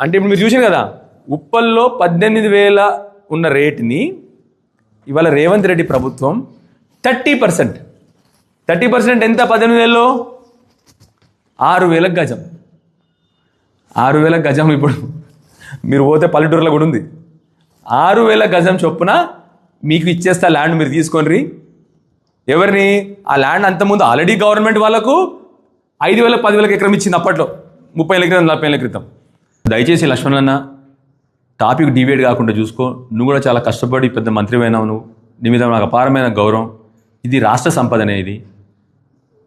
అంటే ఇప్పుడు మీరు చూసారు కదా, ఉప్పల్లో 18,000 ఉన్న రేటుని ఇవాళ రేవంత్ రెడ్డి ప్రభుత్వం 30% ఎంత? 18,000లో 6,000 గజం. 6,000 గజం ఇప్పుడు మీరు పోతే పల్లెటూరులో కూడా ఉంది. 6,000 గజం చొప్పున మీకు ఇచ్చేస్తా ల్యాండ్, మీరు తీసుకొని. ఎవరిని? ఆ ల్యాండ్ అంతకుముందు ఆల్రెడీ గవర్నమెంట్ వాళ్ళకు 5,000 10,000 ఎకరం ఇచ్చింది అప్పట్లో, 30 ఏళ్ళ క్రితం 40 ఏళ్ళ క్రితం. దయచేసి లక్ష్మణ్ అన్న టాపిక్ డివేట్ కాకుండా చూసుకో. నువ్వు కూడా చాలా కష్టపడి పెద్ద మంత్రి అయినావు, నువ్వు నీ మీద నాకు అపారమైన గౌరవం. ఇది రాష్ట్ర సంపాదన, ఇది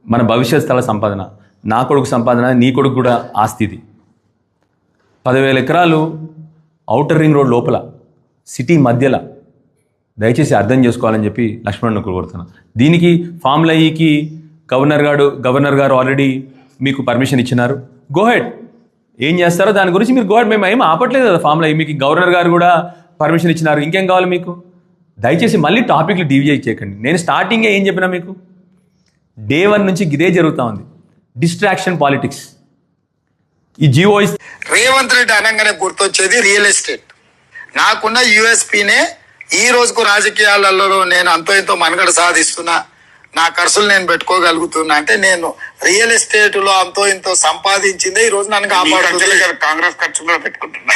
మన భవిష్యత్ స్థల సంపాదన, నా కొడుకు సంపాదన, నీ కొడుకు కూడా ఆస్తి. ఇది 10,000 ఎకరాలు ఔటర్ రింగ్ రోడ్ లోపల సిటీ మధ్యలో. దయచేసి అర్థం చేసుకోవాలని చెప్పి లక్ష్మణ్ను కోరుతున్నాను. దీనికి ఫామ్ల ఈకి గవర్నర్ గారు ఆల్రెడీ మీకు పర్మిషన్ ఇచ్చినారు. గోహెడ్, ఏం చేస్తారో దాని గురించి మీరు గోహెడ్. మేము ఏం ఆపట్లేదు కదా ఫామ్ల ఈ, మీకు గవర్నర్ గారు కూడా పర్మిషన్ ఇచ్చినారు. ఇంకేం కావాలి మీకు? దయచేసి మళ్ళీ టాపిక్లు డివిజేట్ చేయకండి. నేను స్టార్టింగే ఏం చెప్పినా మీకు, డే 1 నుంచి ఇదే జరుగుతూ ఉంది, డిస్ట్రాక్షన్ పాలిటిక్స్. ఈ జియో రేవంత్ రెడ్డి అనగానే గుర్తొచ్చేది రియల్ ఎస్టేట్. నాకున్న యూఎస్పీనే ఈ రోజుకు రాజకీయాలలో నేను అంతో ఎంతో మనుగడ సాధిస్తున్నా, నా ఖర్చులు నేను పెట్టుకోగలుగుతున్నా అంటే నేను రియల్ ఎస్టేట్ లో అంతో ఇంతో సంపాదించిందే ఈ రోజు నన్ను కాపాడుతుంది. కాంగ్రెస్ ఖర్చులో పెట్టుకుంటున్నా.